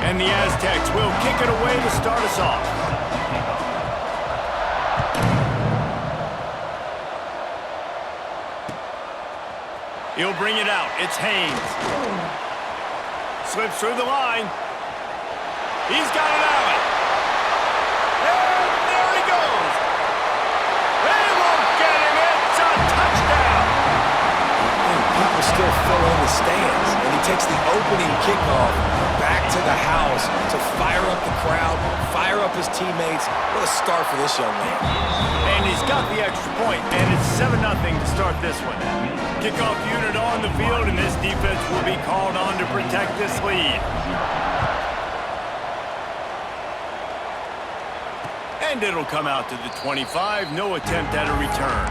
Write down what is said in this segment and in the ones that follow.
And the Aztecs will kick it away to start us off. He'll bring it out. It's Haynes. Slips through the line. He's got it out. And there he goes. They won't get him. It's a touchdown. And people still fill in the stands. And he takes the opening kickoff back to the house to fire up the crowd, fire up his teammates. What a start for this young man. And he's got the extra point, and it's 7-0 to start this one. Kickoff unit on the field, and this defense will be called on to protect this lead. And it'll come out to the 25. No attempt at a return.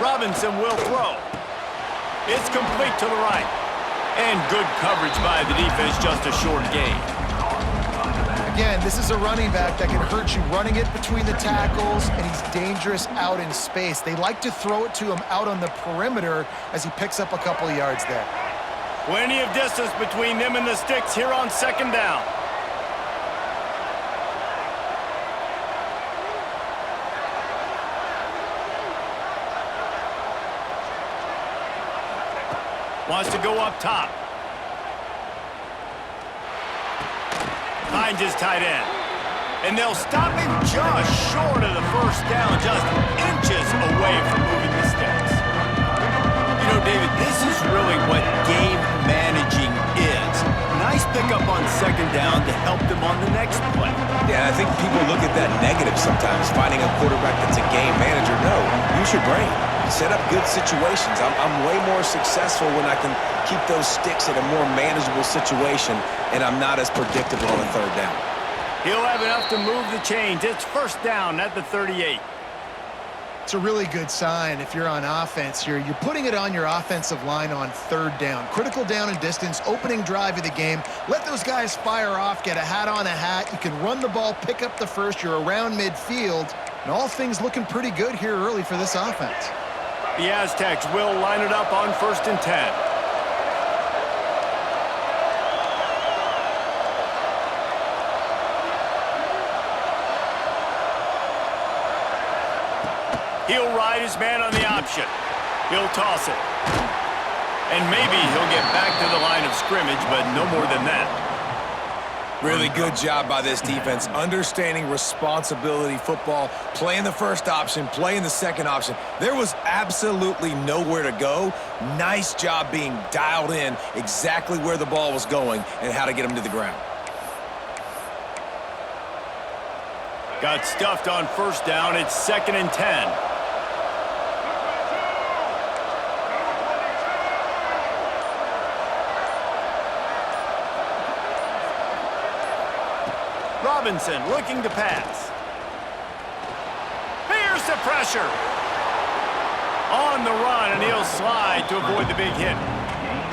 Robinson will throw. It's complete to the right. And good coverage by the defense, just a short gain. Again, this is a running back that can hurt you running it between the tackles, and he's dangerous out in space. They like to throw it to him out on the perimeter as he picks up a couple of yards there. Plenty of distance between them and the sticks here on second down. Wants to go up top. Finds his tight end. And they'll stop him just short of the first down, just inches away from moving the sticks. You know, David, this is really what game managing is. Nice pickup on second down to help them on the next play. Yeah, I think people look at that negative sometimes, finding a quarterback that's a game manager. No, use your brain. Set up good situations. I'm way more successful when I can keep those sticks in a more manageable situation, and I'm not as predictable on the third down. He'll have enough to move the chains. It's first down at the 38. It's a really good sign if you're on offense. You're putting it on your offensive line on third down. Critical down and distance, opening drive of the game. Let those guys fire off, get a hat on a hat. You can run the ball, pick up the first. You're around midfield. And all things looking pretty good here early for this offense. The Aztecs will line it up on 1st and 10. He'll ride his man on the option. He'll toss it. And maybe he'll get back to the line of scrimmage, but no more than that. Really good job by this defense, understanding responsibility football, playing the first option, playing the second option. There was absolutely nowhere to go. Nice job being dialed in exactly where the ball was going and how to get him to the ground. Got stuffed on first down. It's 2nd and 10. Robinson looking to pass. Here's the pressure. On the run, and he'll slide to avoid the big hit.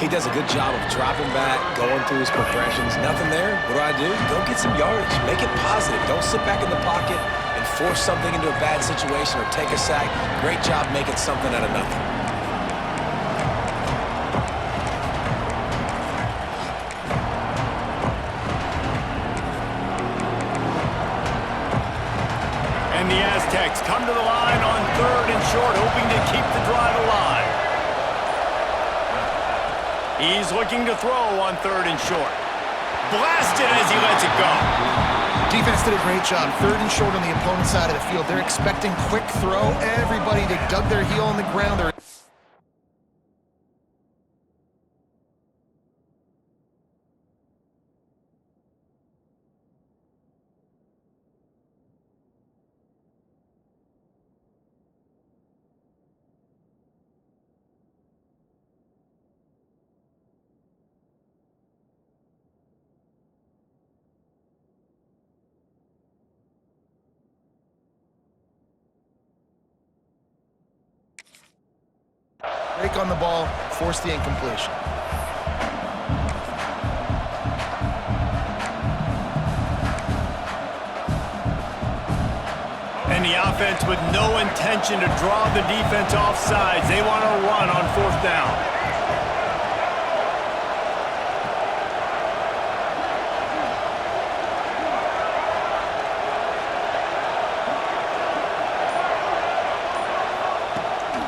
He does a good job of dropping back, going through his progressions. Nothing there. What do? Go get some yardage. Make it positive. Don't sit back in the pocket and force something into a bad situation or take a sack. Great job making something out of nothing. And the Aztecs come to the line on 3rd and short, hoping to keep the drive alive. He's looking to throw on 3rd and short. Blasted as he lets it go. Defense did a great job. 3rd and short on the opponent's side of the field. They're expecting quick throw. Everybody, they dug their heel on the ground. They're pick on the ball, force the incompletion. And the offense with no intention to draw the defense off sides. They want to run on 4th down.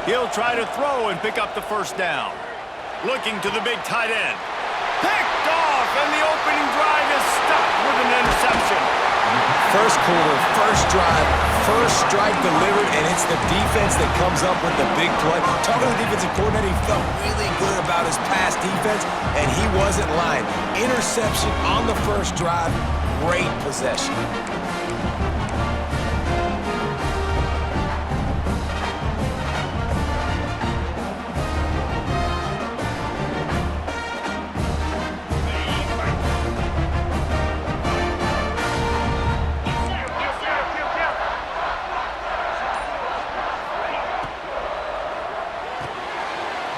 He'll try to throw and pick up the 1st down. Looking to the big tight end. Picked off, and the opening drive is stopped with an interception. First quarter, first drive, first strike delivered, and it's the defense that comes up with the big play. Talking to the defensive coordinator, he felt really good about his pass defense, and he wasn't lying. Interception on the first drive, great possession.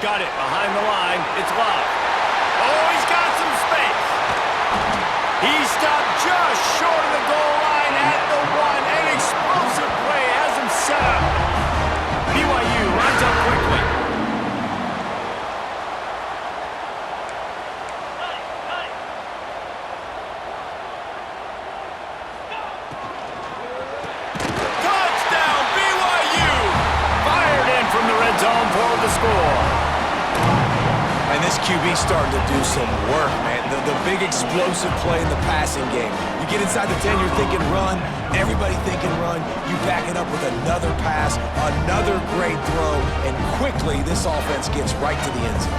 Got it behind the line. It's Love. Oh, he's got some space. He stopped just short of the goal line at the 1. An explosive play has him set up. BYU lines up quickly. Touchdown, BYU! Fired in from the red zone for the score. And this QB starting to do some work, man. The big explosive play in the passing game. You get inside the 10, you're thinking run. Everybody thinking run. You back it up with another pass, another great throw, and quickly this offense gets right to the end zone.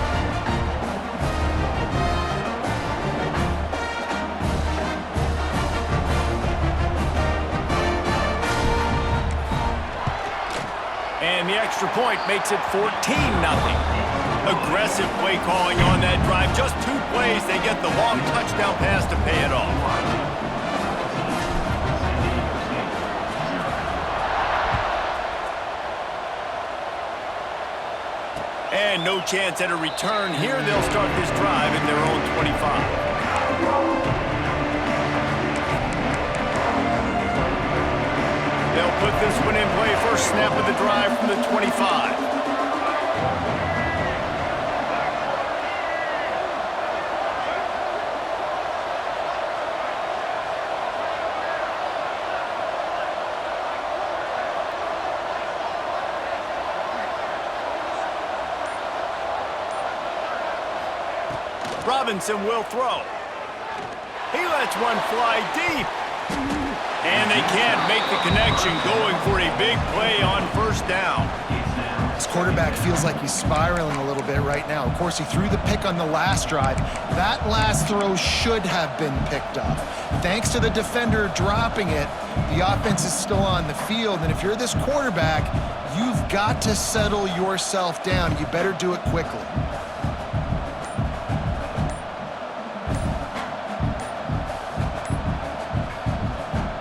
And the extra point makes it 14-0. Aggressive play calling on that drive. Just 2 plays, they get the long touchdown pass to pay it off. And no chance at a return here. They'll start this drive at their own 25. They'll put this one in play. First snap of the drive from the 25. Robinson will throw. He lets one fly deep. And they can't make the connection, going for a big play on 1st down. This quarterback feels like he's spiraling a little bit right now. Of course, he threw the pick on the last drive. That last throw should have been picked up. Thanks to the defender dropping it, the offense is still on the field. And if you're this quarterback, you've got to settle yourself down. You better do it quickly.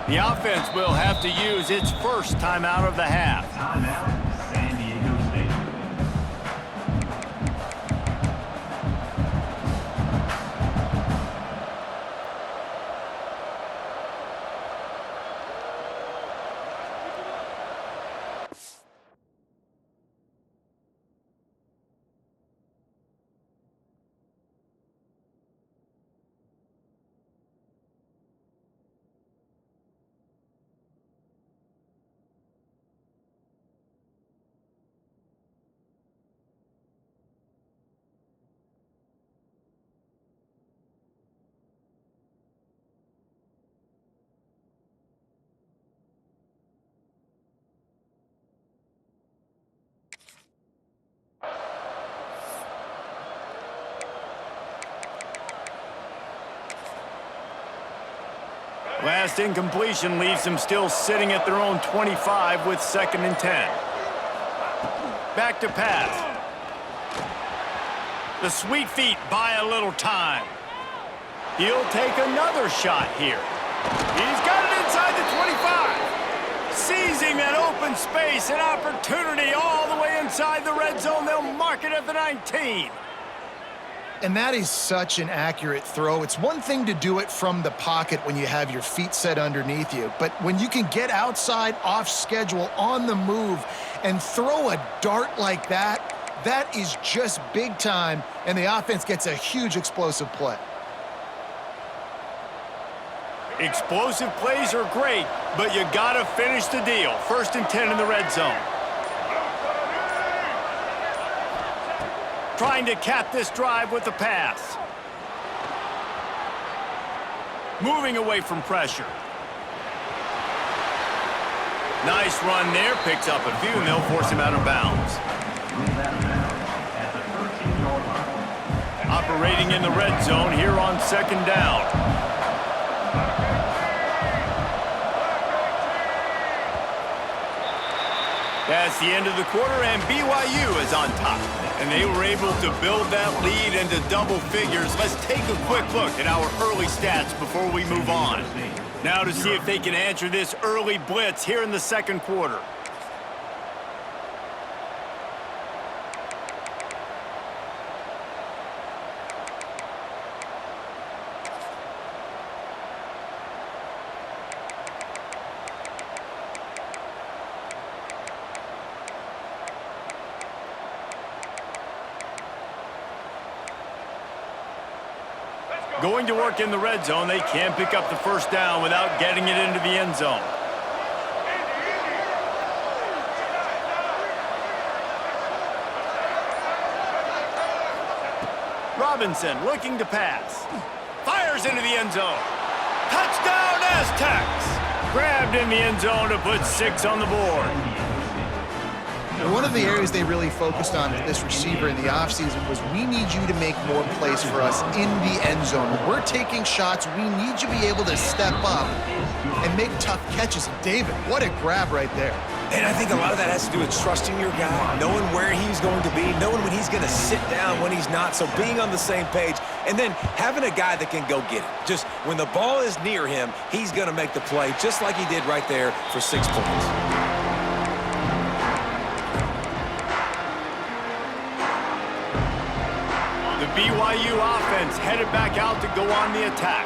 The offense will have to use its first timeout of the half. Timeout, San Diego State. Last incompletion leaves them still sitting at their own 25 with 2nd and 10. Back to pass. The sweet feet buy a little time. He'll take another shot here. He's got it inside the 25. Seizing that open space, an opportunity all the way inside the red zone. They'll mark it at the 19. And that is such an accurate throw. It's one thing to do it from the pocket when you have your feet set underneath you, but when you can get outside, off schedule, on the move, and throw a dart like that, that is just big time, and the offense gets a huge explosive play. Explosive plays are great, but you gotta finish the deal. 1st and 10 in the red zone. Trying to cap this drive with the pass. Moving away from pressure. Nice run there, picks up a few, and they'll force him out of bounds. Operating in the red zone here on 2nd down. That's the end of the quarter, and BYU is on top. And they were able to build that lead into double figures. Let's take a quick look at our early stats before we move on. Now to see if they can answer this early blitz here in the 2nd quarter. Going to work in the red zone, they can't pick up the 1st down without getting it into the end zone. Robinson looking to pass. Fires into the end zone. Touchdown Aztecs! Grabbed in the end zone to put 6 on the board. One of the areas they really focused on with this receiver in the offseason was we need you to make more plays for us in the end zone. When we're taking shots, we need you to be able to step up and make tough catches. David, what a grab right there. And I think a lot of that has to do with trusting your guy, knowing where he's going to be, knowing when he's going to sit down, when he's not, so being on the same page, and then having a guy that can go get it. Just when the ball is near him, he's going to make the play, just like he did right there for 6 points. The BYU offense headed back out to go on the attack.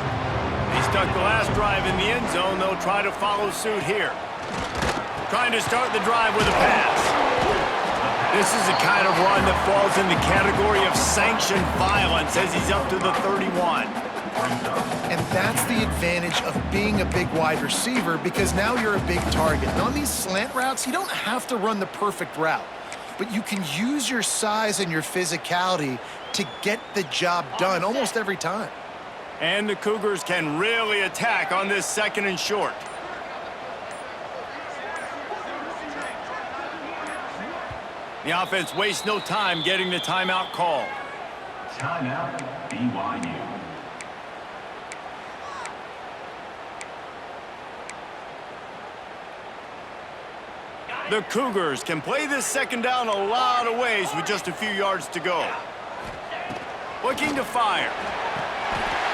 They stuck the last drive in the end zone. They'll try to follow suit here. Trying to start the drive with a pass. This is the kind of run that falls in the category of sanctioned violence as he's up to the 31. And that's the advantage of being a big wide receiver, because now you're a big target. And on these slant routes, you don't have to run the perfect route, but you can use your size and your physicality to get the job done almost every time. And the Cougars can really attack on this 2nd and short. The offense wastes no time getting the timeout called. Timeout, BYU. The Cougars can play this 2nd down a lot of ways with just a few yards to go. Looking to fire.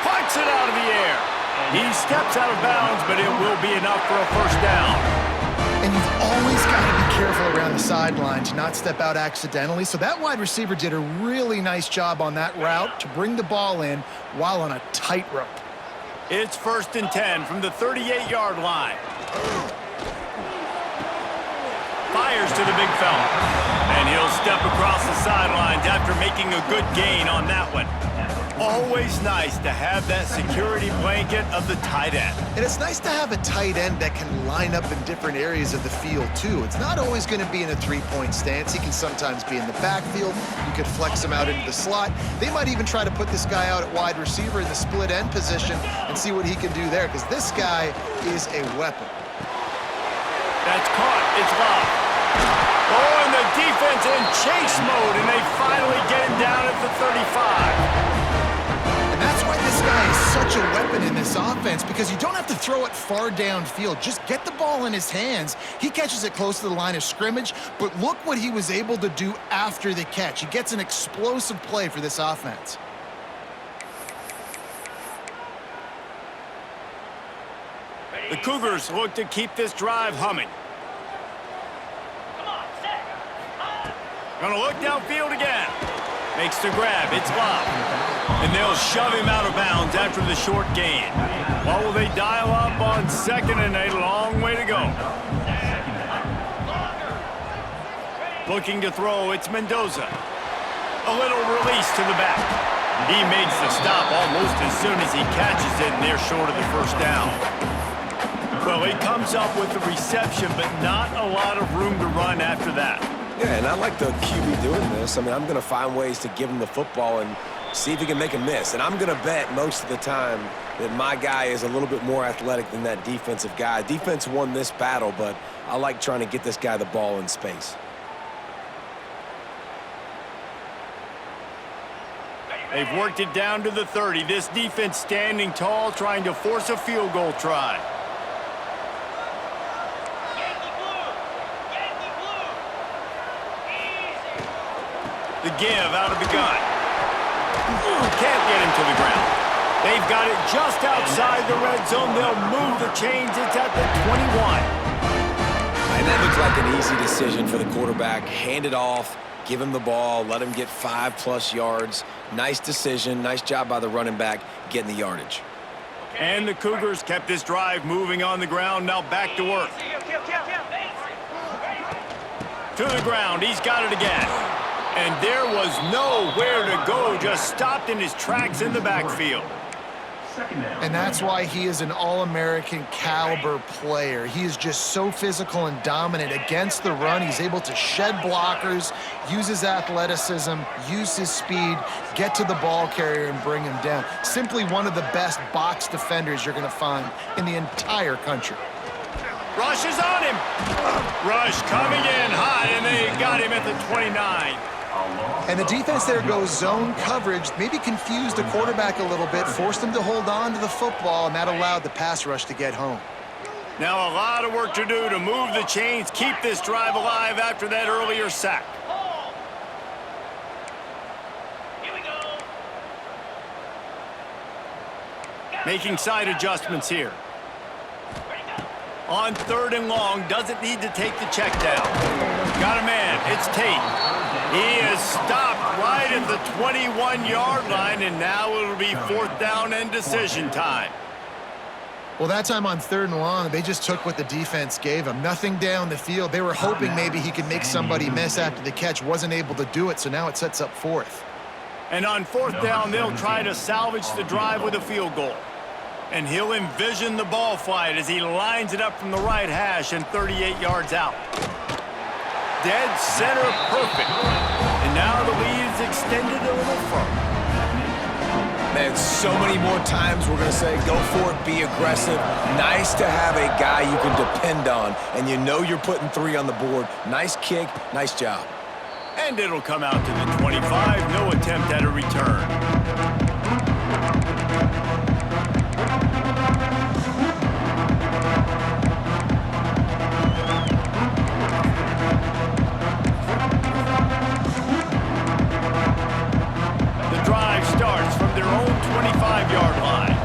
Puts it out of the air. He steps out of bounds, but it will be enough for a 1st down. And you've always got to be careful around the sideline to not step out accidentally. So that wide receiver did a really nice job on that route to bring the ball in while on a tightrope. It's 1st and 10 from the 38-yard line. Fires to the big fella. And he'll step across the sidelines after making a good gain on that one. Always nice to have that security blanket of the tight end. And it's nice to have a tight end that can line up in different areas of the field, too. It's not always going to be in a three-point stance. He can sometimes be in the backfield. You could flex him out into the slot. They might even try to put this guy out at wide receiver in the split end position and see what he can do there, because this guy is a weapon. That's caught. It's locked. Oh, and the defense in chase mode, and they finally get him down at the 35. And that's why this guy is such a weapon in this offense, because you don't have to throw it far downfield. Just get the ball in his hands. He catches it close to the line of scrimmage, but look what he was able to do after the catch. He gets an explosive play for this offense. The Cougars look to keep this drive humming. Gonna look downfield again. Makes the grab. It's lobbed. And they'll shove him out of bounds after the short gain. Well, will they dial up on 2nd and 8? Long way to go. Looking to throw, it's Mendoza. A little release to the back. He makes the stop almost as soon as he catches it, and they're short of the first down. Well, he comes up with the reception, but not a lot of room to run after that. Yeah, and I like the QB doing this. I mean, I'm going to find ways to give him the football and see if he can make a miss. And I'm going to bet most of the time that my guy is a little bit more athletic than that defensive guy. Defense won this battle, but I like trying to get this guy the ball in space. They've worked it down to the 30. This defense standing tall, trying to force a field goal try. The give out of the gun. Can't get him to the ground. They've got it just outside the red zone. They'll move the chains. It's at the 21. And that looked like an easy decision for the quarterback. Hand it off, give him the ball, let him get 5+ yards. Nice decision. Nice job by the running back getting the yardage. And the Cougars kept this drive moving on the ground. Now back to work. To the ground. He's got it again. And there was nowhere to go, just stopped in his tracks in the backfield. And that's why he is an All-American caliber player. He is just so physical and dominant against the run. He's able to shed blockers, use his athleticism, use his speed, get to the ball carrier and bring him down. Simply one of the best box defenders you're going to find in the entire country. Rush is on him. Rush coming in hot, and they got him at the 29. And the defense there goes zone coverage, maybe confused the quarterback a little bit, forced him to hold on to the football, and that allowed the pass rush to get home. Now a lot of work to do to move the chains, keep this drive alive after that earlier sack. Making side adjustments here. On 3rd and long, doesn't need to take the check down. Got a man, it's Tate. He is stopped right at the 21-yard line, and now it'll be 4th down and decision time. Well, that time on 3rd and long, they just took what the defense gave him. Nothing down the field. They were hoping maybe he could make somebody miss after the catch. Wasn't able to do it, so now it sets up 4th. And on 4th down, they'll try to salvage the drive with a field goal. And he'll envision the ball flight as he lines it up from the right hash and 38 yards out. Dead center perfect. And now the lead is extended a little further. Man, so many more times we're going to say, go for it, be aggressive. Nice to have a guy you can depend on, and you know you're putting 3 on the board. Nice kick, nice job. And it'll come out to the 25. No attempt at a return. Starts from their own 25-yard line.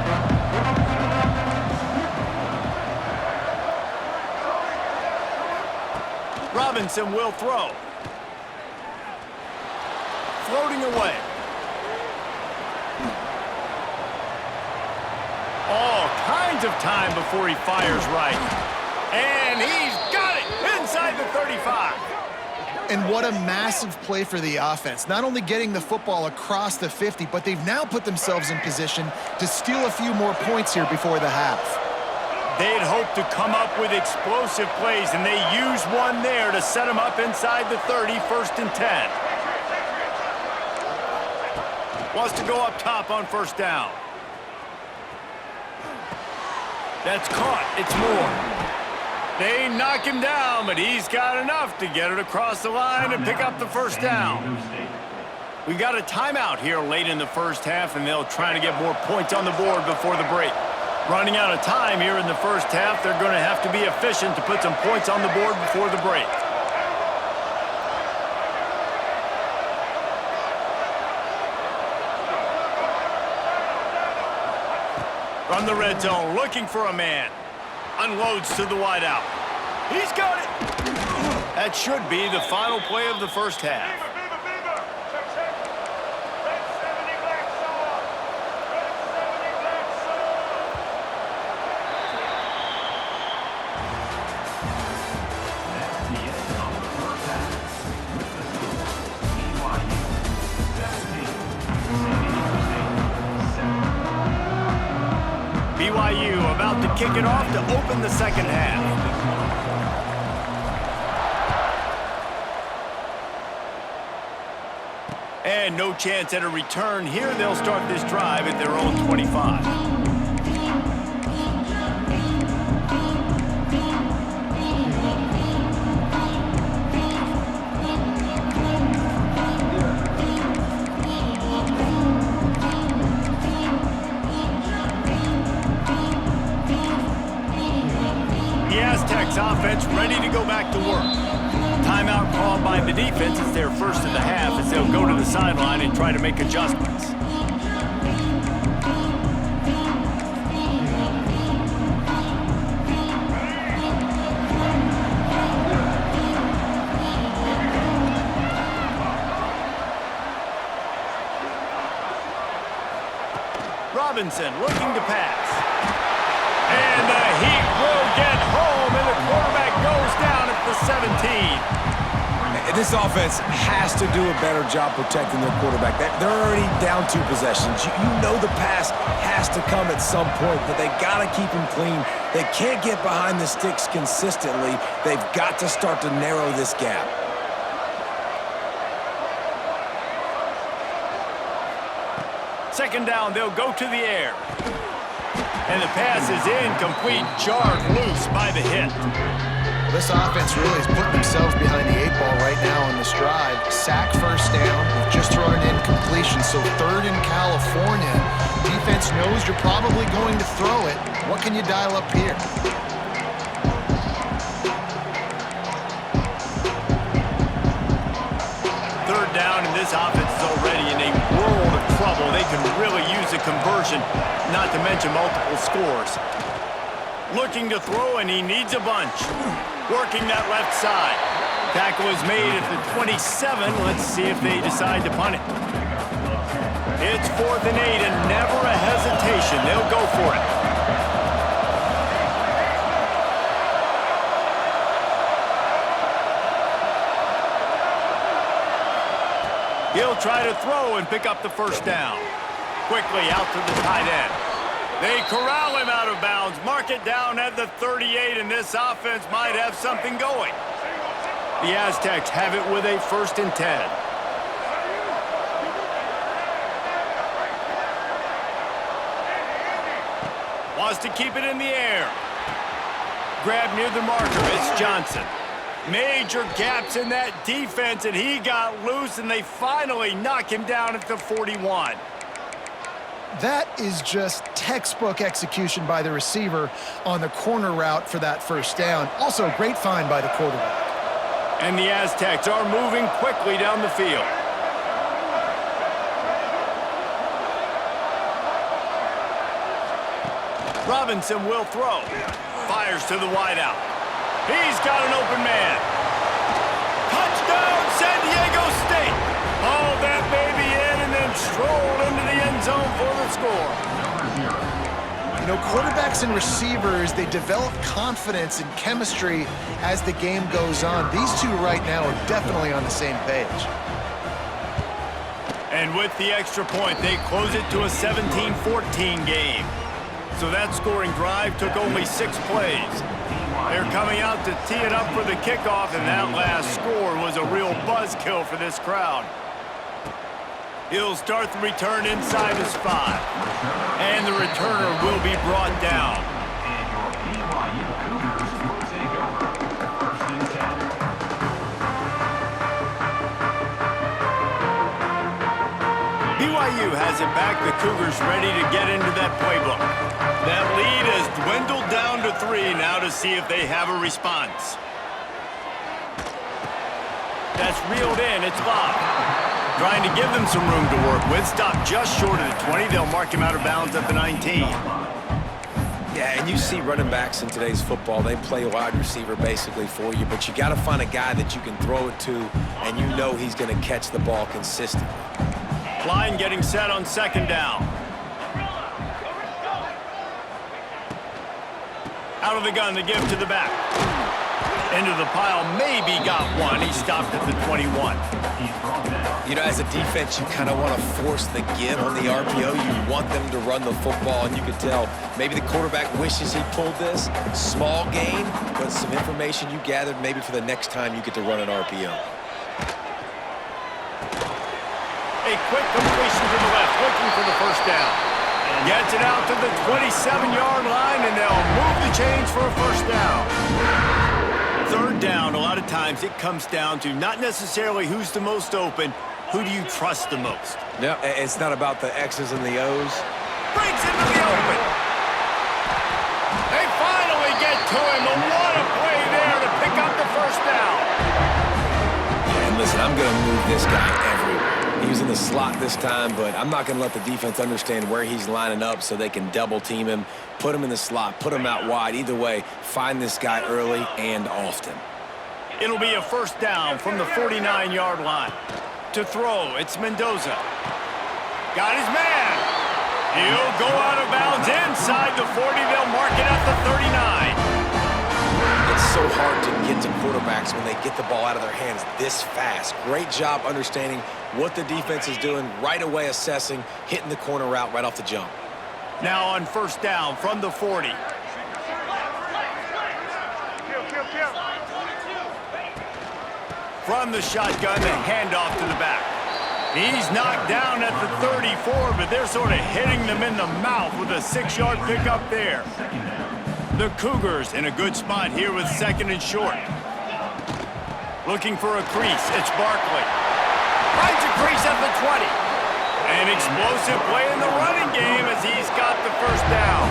Robinson will throw. Floating away. All kinds of time before he fires right. And he's got it inside the 35. And what a massive play for the offense. Not only getting the football across the 50, but they've now put themselves in position to steal a few more points here before the half. They'd hoped to come up with explosive plays, and they used one there to set them up inside the 30, 1st and 10. Wants to go up top on 1st down. That's caught. It's Moore. They knock him down, but he's got enough to get it across the line and pick up the 1st down. We got a timeout here late in the 1st half, and they'll try to get more points on the board before the break. Running out of time here in the 1st half, they're going to have to be efficient to put some points on the board before the break. From the red zone, looking for a man. Unloads to the wideout. He's got it. That should be the final play of the 1st half. about to kick it off to open the second half. And no chance at a return here. They'll start this drive at their own 25. Offense ready to go back to work. Timeout called by the defense. It's their first of the half as they'll go to the sideline and try to make adjustments. Robinson looking to pass. And the Heat will get home, and the quarterback goes down at the 17. This offense has to do a better job protecting their quarterback. They're already down 2 possessions. You know the pass has to come at some point, but they got to keep him clean. They can't get behind the sticks consistently. They've got to start to narrow this gap. Second down, they'll go to the air. And the pass is incomplete, jarred loose by the hit. Well, this offense really has put themselves behind the 8 ball right now on this drive. Sack first down. We've just thrown an incompletion, so 3rd in California. Defense knows you're probably going to throw it. What can you dial up here? Third down, and this offense is already in a world of trouble. They can really use a conversion, not to mention multiple scores. Looking to throw, and he needs a bunch. Working that left side. Tackle is made at the 27. Let's see if they decide to punt it. It's 4th and 8, and never a hesitation. They'll go for it. He'll try to throw and pick up the first down. Quickly out to the tight end. They corral him out of bounds. Mark it down at the 38, and this offense might have something going. The Aztecs have it with a 1st and 10. Wants to keep it in the air. Grab near the marker. It's Johnson. Major gaps in that defense, and he got loose, and they finally knock him down at the 41. That is just textbook execution by the receiver on the corner route for that first down. Also, great find by the quarterback. And the Aztecs are moving quickly down the field. Robinson will throw. Fires to the wideout. He's got an open man. Touchdown, San Diego State. Oh, that baby in and then strolled into the end zone for the score. You know, quarterbacks and receivers, they develop confidence and chemistry as the game goes on. These two right now are definitely on the same page. And with the extra point, they close it to a 17-14 game. So that scoring drive took only 6 plays. They're coming out to tee it up for the kickoff, and that last score was a real buzzkill for this crowd. He'll start the return inside his 5. And the returner will be brought down. BYU has it back. The Cougars ready to get into that playbook. That lead has dwindled down to 3 now to see if they have a response. That's reeled in. It's locked. Trying to give them some room to work with. Stopped just short of the 20. They'll mark him out of bounds at the 19. Yeah, and you see running backs in today's football, they play wide receiver basically for you, but you got to find a guy that you can throw it to, and you know he's going to catch the ball consistently. Line getting set on second down. Out of the gun, the give to the back. Into the pile, maybe got one. He stopped at the 21. He's brought down. You know, as a defense, you kind of want to force the give on the RPO. You want them to run the football, and you can tell maybe the quarterback wishes he pulled this. Small gain, but some information you gathered maybe for the next time you get to run an RPO. A quick completion to the left, looking for the first down. Gets it out to the 27-yard line, and they'll move the chains for a first down. Third down, a lot of times it comes down to not necessarily who's the most open, who do you trust the most? No, it's not about the X's and the O's. Breaks into the open. They finally get to him, but what a play there to pick up the first down. And listen, I'm going to move this guy everywhere. He was in the slot this time, but I'm not going to let the defense understand where he's lining up so they can double team him, put him in the slot, put him out wide. Either way, find this guy early and often. It'll be a first down from the 49-yard line. To throw, it's Mendoza. Got his man. He'll go out of bounds inside the 40. They'll mark it at the 39. It's so hard to get to quarterbacks when they get the ball out of their hands this fast. Great job understanding what the defense is doing, right away assessing, hitting the corner route right off the jump. Now on first down from the 40. From the shotgun, the handoff to the back. He's knocked down at the 34, but they're sort of hitting them in the mouth with a 6-yard pickup there. The Cougars in a good spot here with second and short. Looking for a crease, it's Barkley. Finds a crease at the 20. An explosive play in the running game as he's got the first down.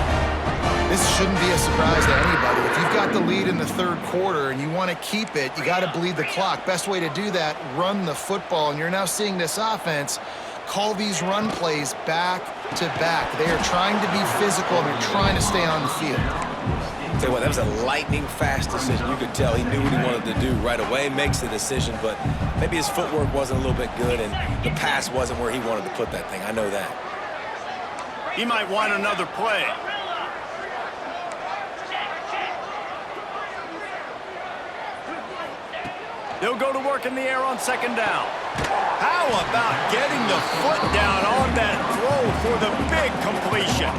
This shouldn't be a surprise to anybody. If you've got the lead in the third quarter and you want to keep it, you got to bleed the clock. Best way to do that, run the football. And you're now seeing this offense call these run plays back to back. They are trying to be physical, and they're trying to stay on the field. Tell you what, that was a lightning-fast decision. You could tell he knew what he wanted to do right away, makes the decision, but maybe his footwork wasn't a little bit good, and the pass wasn't where he wanted to put that thing. I know that. He might want another play. They'll go to work in the air on second down. How about getting the foot down on that throw for the big completion?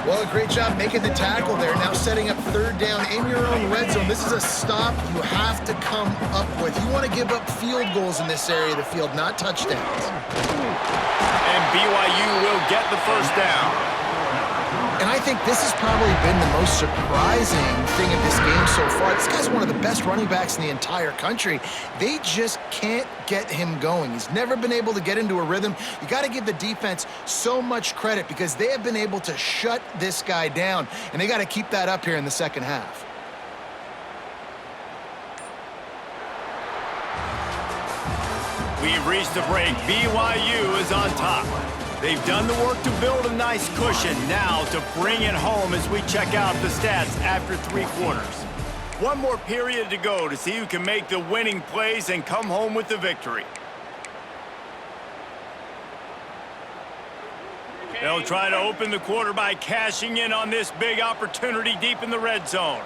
Well, a great job making the tackle there. Now setting up third down in your own red zone. This is a stop you have to come up with. You want to give up field goals in this area of the field, not touchdowns. And BYU will get the first down. And I think this has probably been the most surprising thing in this game so far. This guy's one of the best running backs in the entire country. They just can't get him going. He's never been able to get into a rhythm. You got to give the defense so much credit because they have been able to shut this guy down, and they got to keep that up here in the second half. We've reached the break. BYU is on top. They've done the work to build a nice cushion. Now to bring it home as we check out the stats after 3 quarters. One more period to go to see who can make the winning plays and come home with the victory. They'll try to open the quarter by cashing in on this big opportunity deep in the red zone.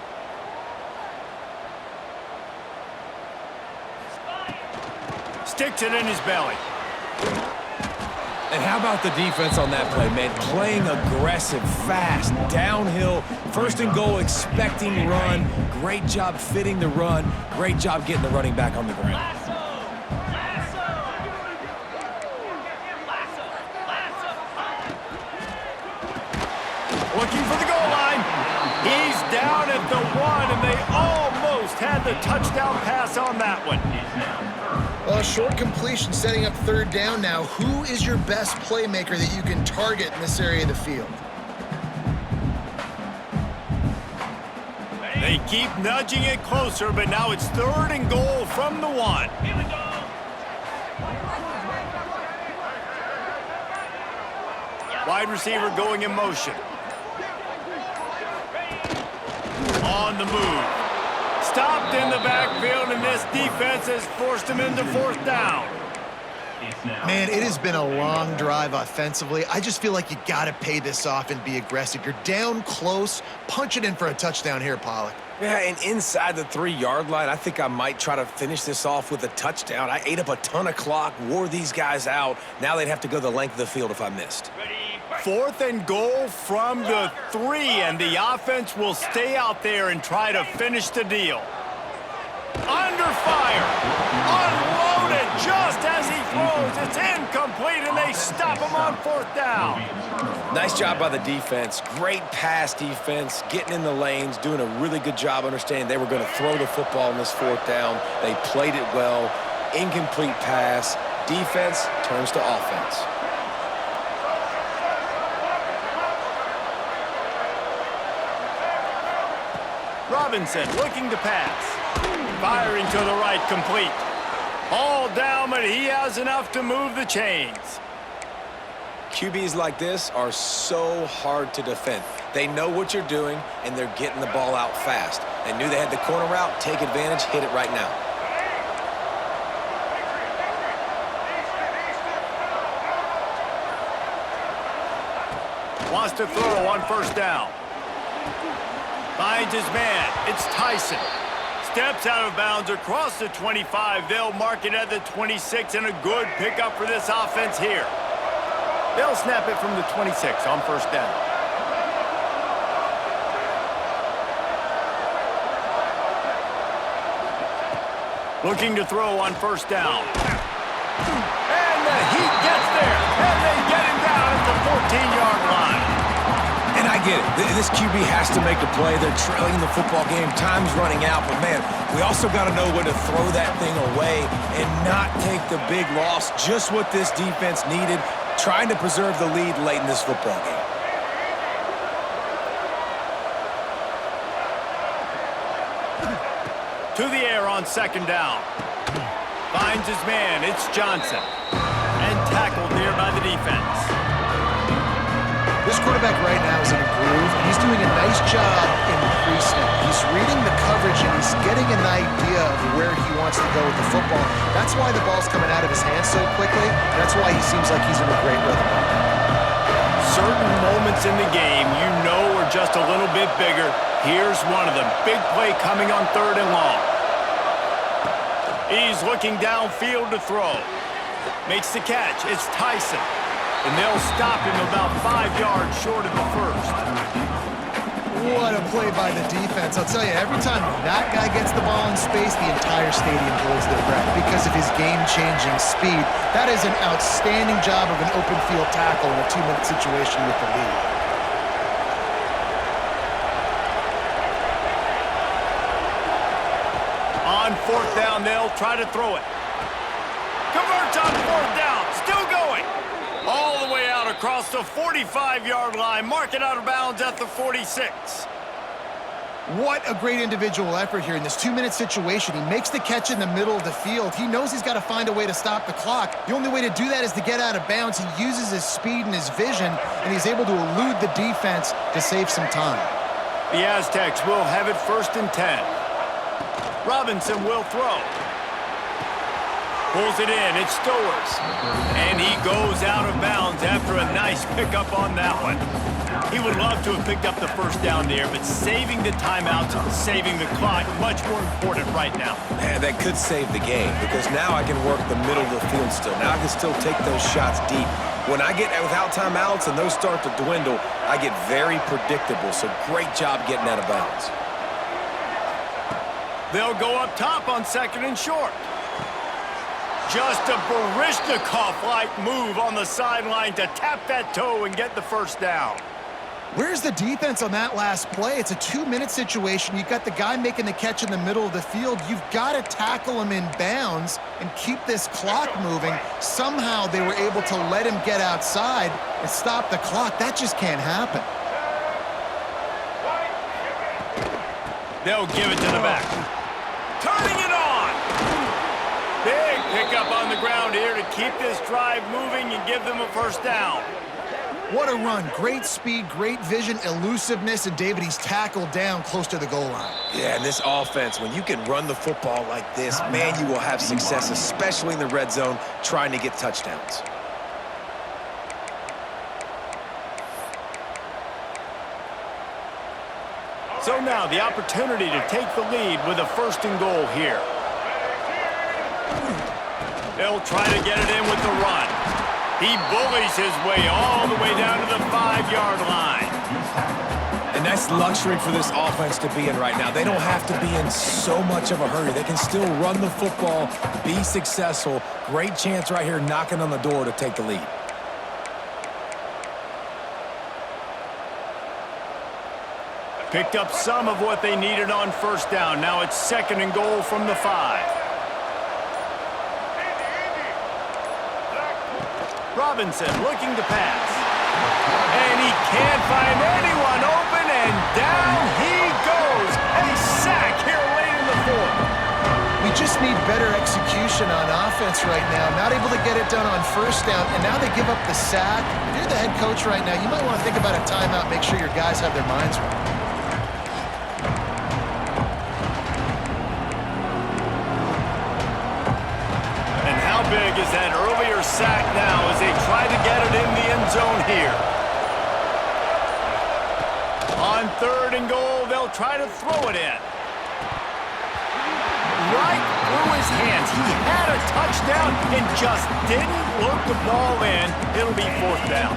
Sticks it in his belly. And how about the defense on that play, man? Playing aggressive, fast, downhill, first and goal, expecting run. Great job fitting the run. Great job getting the running back on the ground. Looking for the goal line. He's down at the 1, and they almost had the touchdown pass on that one. Well, a short completion setting up third down now. Who is your best playmaker that you can target in this area of the field? They keep nudging it closer, but now it's third and goal from the 1. Wide receiver going in motion. On the move. Stopped in the backfield, and this defense has forced him into fourth down. It's now. Man, it has been a long drive offensively. I just feel like you got to pay this off and be aggressive. You're down close. Punch it in for a touchdown here, Pollock. Yeah, and inside the 3-yard line, I think I might try to finish this off with a touchdown. I ate up a ton of clock, wore these guys out. Now they'd have to go the length of the field if I missed. 4th and goal from the 3, and the offense will stay out there and try to finish the deal. Under fire. Unloaded just as he throws. It's incomplete, and they stop him on 4th down. Nice job by the defense. Great pass defense, getting in the lanes, doing a really good job understanding they were going to throw the football on this 4th down. They played it well. Incomplete pass. Defense turns to offense. Robinson looking to pass. Firing to the right, complete. All down, but he has enough to move the chains. QBs like this are so hard to defend. They know what you're doing, and they're getting the ball out fast. They knew they had the corner route. Take advantage. Hit it right now. Wants to throw on 1st down. Finds his man. It's Tyson. Steps out of bounds across the 25. They'll mark it at the 26, and a good pickup for this offense here. They'll snap it from the 26 on 1st down. Looking to throw on 1st down. And the Heat gets there, and they get him down at the 14-yard line. And I get it. This QB has to make a play. They're trailing the football game. Time's running out. But, man, we also got to know when to throw that thing away and not take the big loss. Just what this defense needed, trying to preserve the lead late in this football game. To the air on 2nd down. Finds his man. It's Johnson. And tackled there by the defense. This quarterback right now is in a groove, and he's doing a nice job in pre-snap. He's reading the coverage, and he's getting an idea of where he wants to go with the football. That's why the ball's coming out of his hands so quickly. That's why he seems like he's in a great rhythm. Certain moments in the game you know are just a little bit bigger. Here's one of them. Big play coming on 3rd and long. He's looking downfield to throw. Makes the catch. It's Tyson. And they'll stop him about 5 yards short of the 1st. What a play by the defense. I'll tell you, every time that guy gets the ball in space, the entire stadium holds their breath because of his game-changing speed. That is an outstanding job of an open field tackle in a 2-minute situation with the lead. On 4th down, they'll try to throw it. Converts on 4th down. Still going. All the way out across the 45-yard line. Mark it out of bounds at the 46. What a great individual effort here in this 2-minute situation. He makes the catch in the middle of the field. He knows he's got to find a way to stop the clock. The only way to do that is to get out of bounds. He uses his speed and his vision, and he's able to elude the defense to save some time. The Aztecs will have it 1st and 10. Robinson will throw. Pulls it in. It's Stowers. And he goes out of bounds after a nice pickup on that one. He would love to have picked up the 1st down there, but saving the timeouts, saving the clock, much more important right now. Man, that could save the game because now I can work the middle of the field still. Now I can still take those shots deep. When I get without timeouts and those start to dwindle, I get very predictable. So great job getting out of bounds. They'll go up top on 2nd and short. Just a Baryshnikov-like move on the sideline to tap that toe and get the 1st down. Where's the defense on that last play? It's a 2-minute situation. You've got the guy making the catch in the middle of the field. You've got to tackle him in bounds and keep this clock moving. Somehow they were able to let him get outside and stop the clock. That just can't happen. They'll give it to the back. Turning it on! Big pickup on the ground here to keep this drive moving and give them a 1st down. What a run. Great speed, great vision, elusiveness, and David, he's tackled down close to the goal line. Yeah, and this offense, when you can run the football like this, man, you will have success, especially in the red zone, trying to get touchdowns. So now the opportunity to take the lead with a 1st and goal here. They'll try to get it in with the run. He bullies his way all the way down to the 5-yard line. And that's luxury for this offense to be in right now. They don't have to be in so much of a hurry. They can still run the football, be successful. Great chance right here knocking on the door to take the lead. Picked up some of what they needed on 1st down. Now it's 2nd and goal from the 5. Robinson looking to pass. And he can't find anyone open, and down he goes. A sack here late in the 4th. We just need better execution on offense right now. Not able to get it done on 1st down, and now they give up the sack. If you're the head coach right now, you might want to think about a timeout, make sure your guys have their minds right. Big is that earlier sack now as they try to get it in the end zone here. On 3rd and goal, they'll try to throw it in. Right through his hands. He had a touchdown and just didn't look the ball in. It'll be 4th down.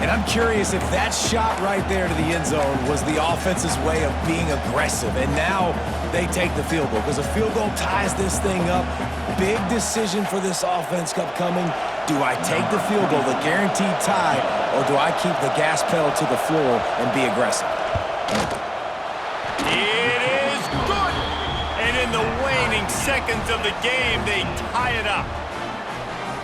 And I'm curious if that shot right there to the end zone was the offense's way of being aggressive. And now they take the field goal because a field goal ties this thing up. Big decision for this offense upcoming. Do I take the field goal, the guaranteed tie, or do I keep the gas pedal to the floor and be aggressive? It is good. And in the waning seconds of the game, they tie it up.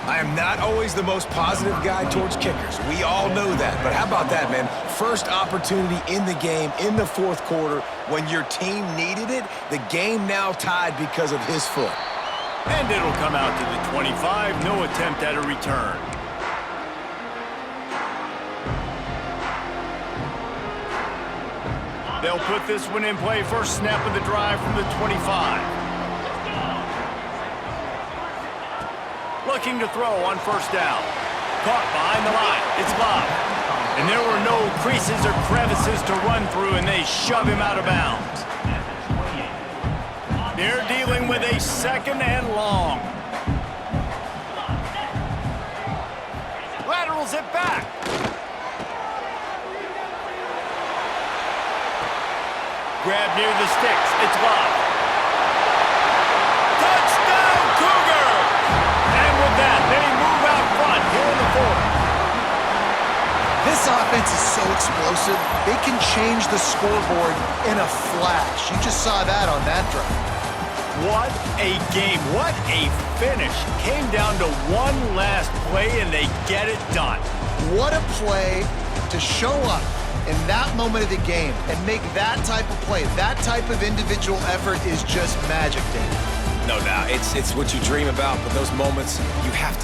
I am not always the most positive guy towards kickers. We all know that. But how about that, man? First opportunity in the game, in the 4th quarter, when your team needed it, the game now tied because of his foot. And it'll come out to the 25. No attempt at a return. They'll put this one in play. First snap of the drive from the 25. Looking to throw on 1st down. Caught behind the line. It's Love. And there were no creases or crevices to run through, and they shove him out of bounds. They're dealing with a 2nd and long. Laterals it back. Grab near the sticks. It's Love. Touchdown, Cougars! And with that, they move out front here in the 4th. This offense is so explosive, they can change the scoreboard in a flash. You just saw that on that drive. What a game. What a finish. Came down to one last play, and they get it done. What a play to show up in that moment of the game and make that type of play. That type of individual effort is just magic, David. No doubt. It's what you dream about, but those moments, you have to